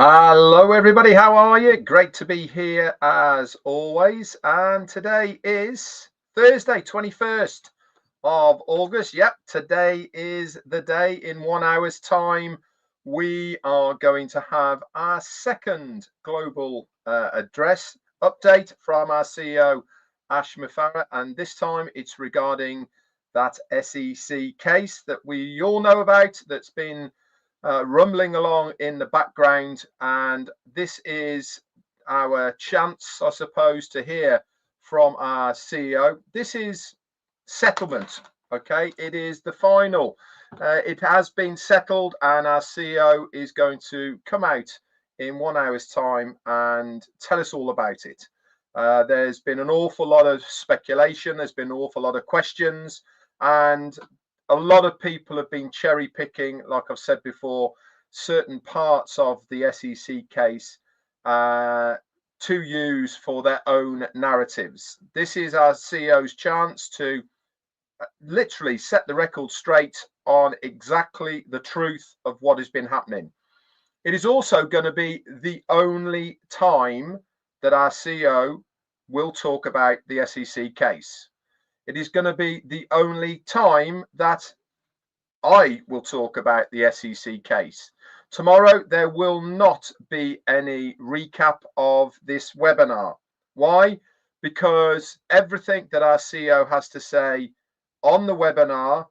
Hello, everybody. How are you? Great to be here as always. And today is Thursday, 21st of August. Yep, today is the day. In 1 hour's time, we are going to have our second global address update from our CEO, Ash Mufara. And this time it's regarding that SEC case that we all know about that's been rumbling along in the background, and this is our chance, I suppose, to hear from our CEO. This is settlement, okay? It is the final. It has been settled, and our CEO is going to come out in 1 hour's time and tell us all about it. There's been an awful lot of speculation, there's been an awful lot of questions, and a lot of people have been cherry picking, like I've said before, certain parts of the SEC case to use for their own narratives. This is our CEO's chance to literally set the record straight on exactly the truth of what has been happening. It is also going to be the only time that our CEO will talk about the SEC case. It is going to be the only time that I will talk about the SEC case. Tomorrow, there will not be any recap of this webinar. Why? Because everything that our CEO has to say on the webinar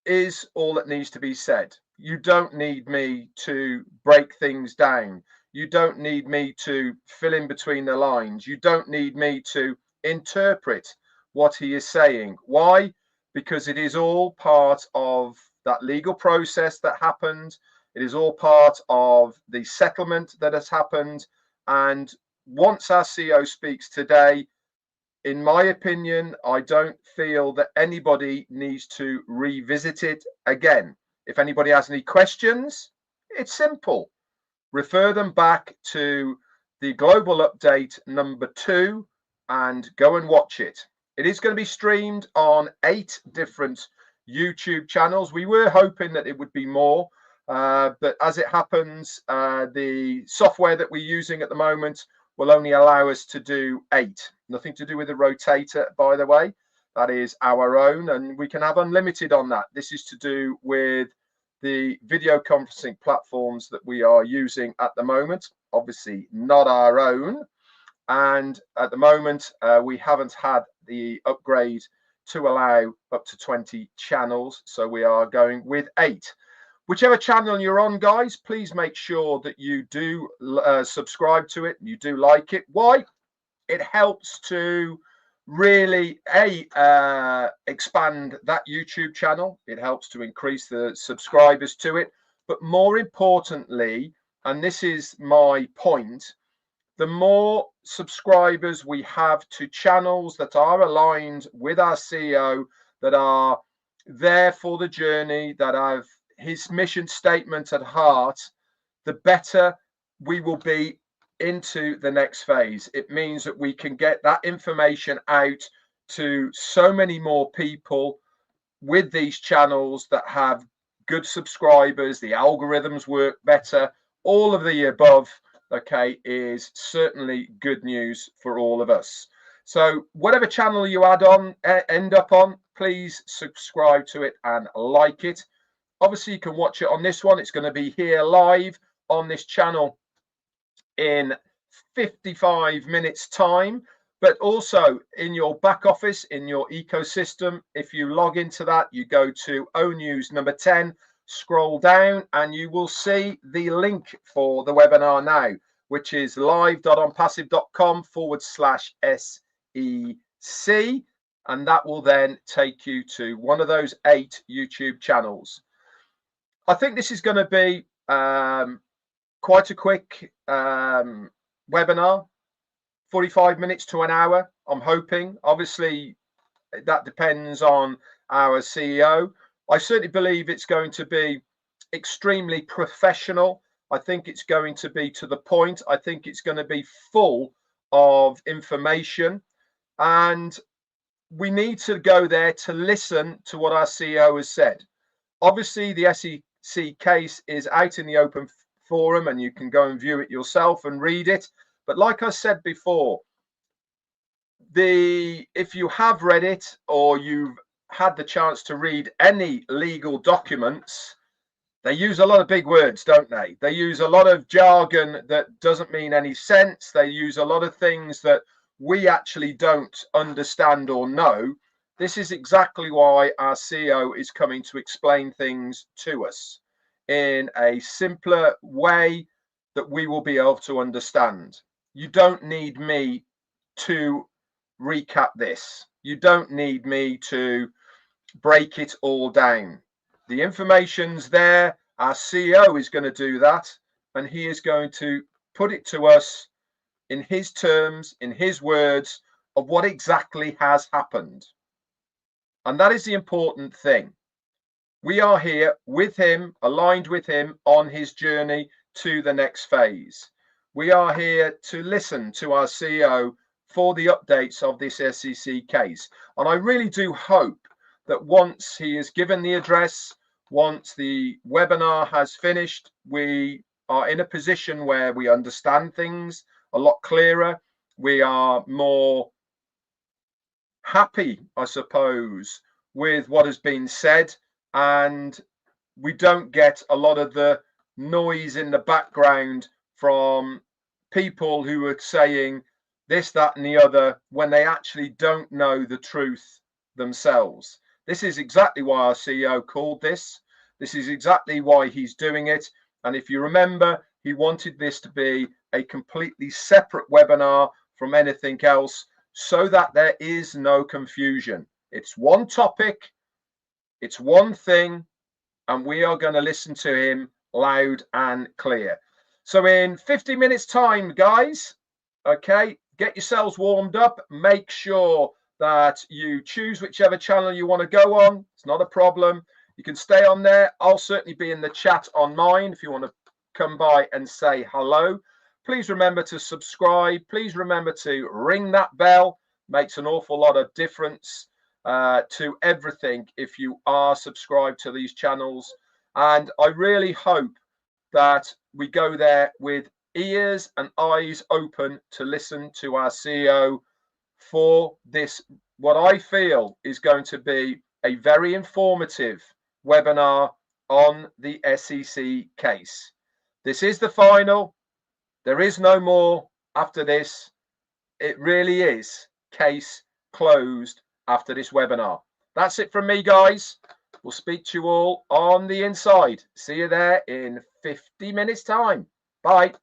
is all that needs to be said. You don't need me to break things down. You don't need me to fill in between the lines. You don't need me to interpret what he is saying. Why? Because it is all part of that legal process that happened. It is all part of the settlement that has happened. And once our CEO speaks today, in my opinion, I don't feel that anybody needs to revisit it again. If anybody has any questions, it's simple. Refer them back to the global update number 2 and go and watch it. It is going to be streamed on 8 different YouTube channels. We were hoping that it would be more, but as it happens, the software that we're using at the moment will only allow us to do 8. Nothing to do with the rotator, by the way. That is our own, and we can have unlimited on that. This is to do with the video conferencing platforms that we are using at the moment, obviously not our own. And at the moment, we haven't had the upgrade to allow up to 20 channels. So we are going with 8. Whichever channel you're on, guys, please make sure that you do subscribe to it. You do like it. Why? It helps to really expand that YouTube channel. It helps to increase the subscribers to it. But more importantly, and this is my point, the more subscribers we have to channels that are aligned with our CEO, that are there for the journey, that have his mission statement at heart, the better we will be into the next phase. It means that we can get that information out to so many more people with these channels that have good subscribers, the algorithms work better, all of the above, okay, is certainly good news for all of us. So whatever channel you end up on, please subscribe to it and like it. Obviously, you can watch it on this one. It's going to be here live on this channel in 55 minutes time, but also in your back office, in your ecosystem. If you log into that, you go to O News number 10, scroll down, and you will see the link for the webinar now, which is live.onpassive.com/SEC, and that will then take you to one of those 8 YouTube channels. I think this is going to be quite a quick webinar, 45 minutes to an hour, I'm hoping. Obviously, that depends on our CEO. I certainly believe it's going to be extremely professional. I think it's going to be to the point. I think it's going to be full of information. And we need to go there to listen to what our CEO has said. Obviously, the SEC case is out in the open forum and you can go and view it yourself and read it. But like I said before, if you have read it or you've had the chance to read any legal documents, they use a lot of big words, don't they? They use a lot of jargon that doesn't mean any sense. They use a lot of things that we actually don't understand or know. This is exactly why our CEO is coming to explain things to us in a simpler way that we will be able to understand. You don't need me to recap this. You don't need me to break it all down. The information's there. Our CEO is going to do that, and he is going to put it to us in his terms, in his words, of what exactly has happened. And that is the important thing. We are here with him, aligned with him on his journey to the next phase. We are here to listen to our CEO for the updates of this SEC case. And I really do hope that once he is given the address, once the webinar has finished, we are in a position where we understand things a lot clearer. We are more happy, I suppose, with what has been said, and we don't get a lot of the noise in the background from people who are saying this, that, and the other when they actually don't know the truth themselves. This is exactly why our CEO called this. This is exactly why he's doing it. And if you remember, he wanted this to be a completely separate webinar from anything else so that there is no confusion. It's one topic, it's one thing, and we are going to listen to him loud and clear. So in 50 minutes time, guys, okay, get yourselves warmed up. Make sure that you choose whichever channel you want to go on. It's not a problem. You can stay on there. I'll certainly be in the chat on mine if you want to come by and say hello. Please remember to subscribe. Please remember to ring that bell. Makes an awful lot of difference to everything if you are subscribed to these channels. And I really hope that we go there with ears and eyes open to listen to our CEO for this, what I feel is going to be a very informative webinar on the SEC case. This is the final. There is no more after this. It really is case closed after this webinar. That's it from me, guys. We'll speak to you all on the inside. See you there in 50 minutes time. Bye.